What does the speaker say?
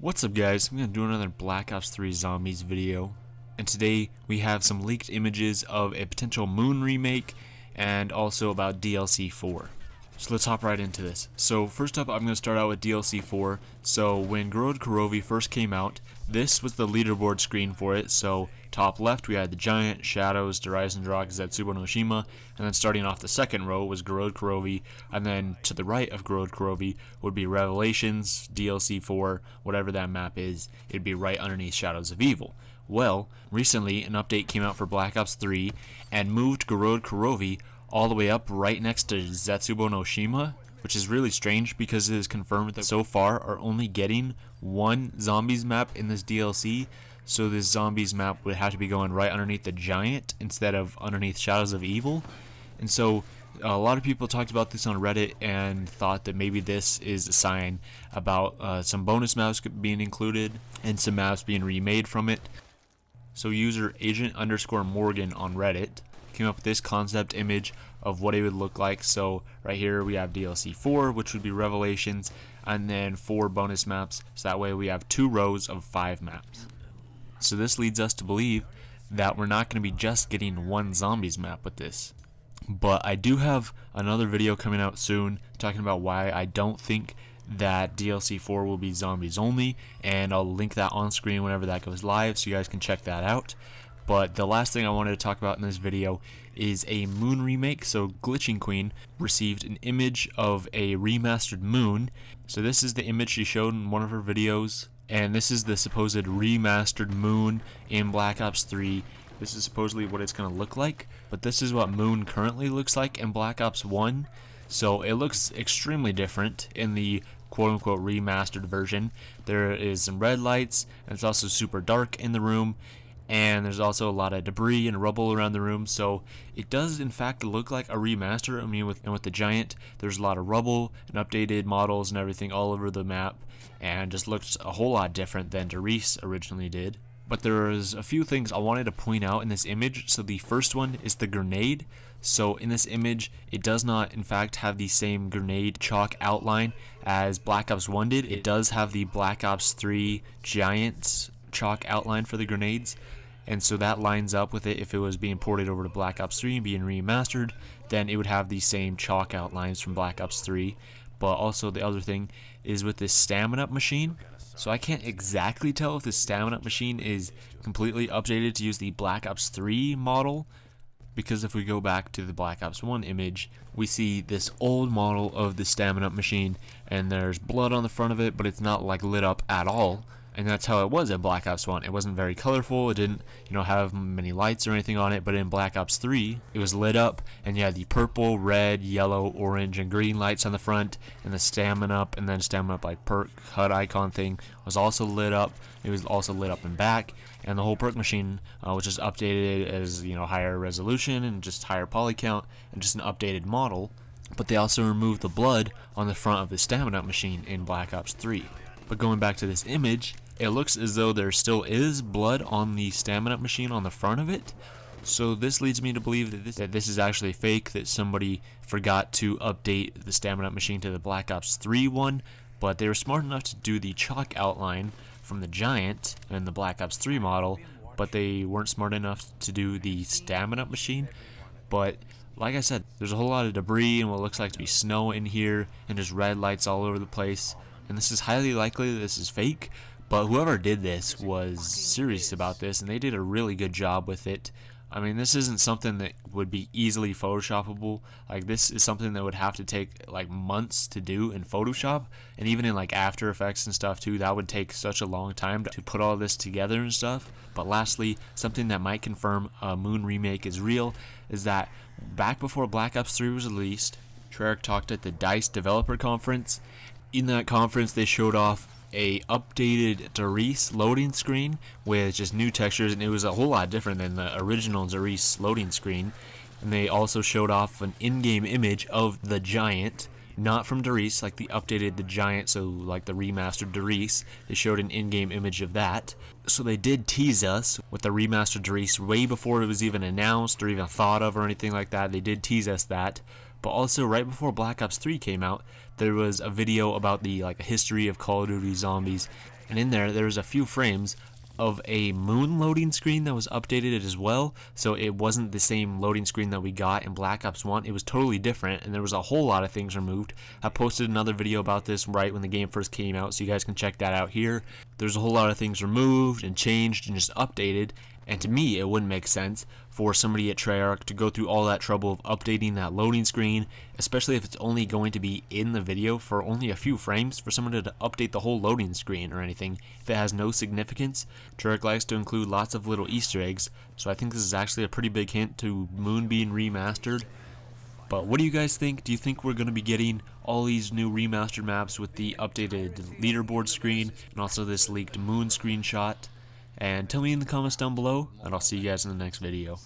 What's up guys, I'm going to do another Black Ops 3 Zombies video, and today we have some leaked images of a potential Moon remake and also about DLC 4. So let's hop right into this. So first up, I'm going to start out with DLC 4. So when Gorod Kurovi first came out, this was the leaderboard screen for it. So top left we had the Giant, Shadows, Horizon Rock, Zetsubo no Shima, and then starting off the second row was Gorod Kurovi, and then to the right of Gorod Kurovi would be Revelations, DLC 4, whatever that map is, it'd be right underneath Shadows of Evil. Well, recently an update came out for Black Ops 3 and moved Gorod Kurovi all the way up right next to Zetsubo no Shima, which is really strange because it is confirmed that so far are only getting one zombies map in this DLC, so this zombies map would have to be going right underneath the Giant instead of underneath Shadows of Evil. And so a lot of people talked about this on Reddit and thought that maybe this is a sign about some bonus maps being included and some maps being remade from it. So user agent_Morgan on Reddit came up with this concept image of what it would look like. So right here we have DLC 4, which would be Revelations, and then 4 bonus maps, so that way we have 2 rows of 5 maps. So this leads us to believe that we're not going to be just getting one zombies map with this. But I do have another video coming out soon talking about why I don't think that DLC 4 will be zombies only, and I'll link that on screen whenever that goes live so you guys can check that out. But the last thing I wanted to talk about in this video is a Moon remake. So Glitching Queen received an image of a remastered Moon. So this is the image she showed in one of her videos, and this is the supposed remastered Moon in Black Ops 3. This is supposedly what it's going to look like, but this is what Moon currently looks like in Black Ops 1. So it looks extremely different in the quote-unquote remastered version. There is some red lights, and it's also super dark in the room, and there's also a lot of debris and rubble around the room, so it does in fact look like a remaster. I mean, with the Giant, there's a lot of rubble and updated models and everything all over the map, and just looks a whole lot different than Derice originally did. But there's a few things I wanted to point out in this image. So the first one is the grenade. So in this image, it does not in fact have the same grenade chalk outline as Black Ops 1 did. It does have the Black Ops 3 Giant chalk outline for the grenades, and so that lines up with it. If it was being ported over to Black Ops 3 and being remastered, then it would have the same chalk outlines from Black Ops 3. But also the other thing is with this stamina machine. So I can't exactly tell if this stamina machine is completely updated to use the Black Ops 3 model, because if we go back to the Black Ops 1 image, we see this old model of the stamina machine, and there's blood on the front of it, but it's not like lit up at all. And that's how it was in Black Ops 1. It wasn't very colorful, it didn't, have many lights or anything on it, but in Black Ops 3, it was lit up, and you had the purple, red, yellow, orange, and green lights on the front, and the stamina up, and then stamina up like perk HUD icon thing was also lit up. It was also lit up in back, and the whole perk machine was just updated as, higher resolution and just higher poly count, and just an updated model. But they also removed the blood on the front of the stamina machine in Black Ops 3. But going back to this image, it looks as though there still is blood on the stamina machine on the front of it. So this leads me to believe that this is actually fake, that somebody forgot to update the stamina machine to the Black Ops 3 one, but they were smart enough to do the chalk outline from the Giant and the Black Ops 3 model, but they weren't smart enough to do the stamina machine. But like I said, there's a whole lot of debris and what looks like to be snow in here, and just red lights all over the place. And this is highly likely that this is fake, but whoever did this was serious about this, and they did a really good job with it. I mean, this isn't something that would be easily photoshoppable. Like, this is something that would have to take like months to do in Photoshop, and even in like After Effects and stuff too. That would take such a long time to put all this together and stuff. But lastly, something that might confirm a Moon remake is real is that back before Black Ops 3 was released, Treyarch talked at the DICE Developer Conference. In that conference, they showed off a updated Derice loading screen with just new textures, and it was a whole lot different than the original Derice loading screen. And they also showed off an in-game image of the Giant, not from Derice, like the updated the Giant, so like the remastered Derice. They showed an in-game image of that. So they did tease us with the remastered Derice way before it was even announced or even thought of or anything like that. They did tease us that. But also, right before Black Ops 3 came out, there was a video about the history of Call of Duty Zombies, and in there was a few frames of a moon loading screen that was updated as well. So it wasn't the same loading screen that we got in Black Ops 1. It was totally different, and there was a whole lot of things removed. I posted another video about this right when the game first came out, so you guys can check that out here. There's a whole lot of things removed and changed and just updated. And to me, it wouldn't make sense for somebody at Treyarch to go through all that trouble of updating that loading screen, especially if it's only going to be in the video for only a few frames, for someone to update the whole loading screen or anything if it has no significance. Treyarch likes to include lots of little Easter eggs, so I think this is actually a pretty big hint to Moon being remastered. But what do you guys think? Do you think we're going to be getting all these new remastered maps with the updated leaderboard screen and also this leaked Moon screenshot? And tell me in the comments down below, and I'll see you guys in the next video.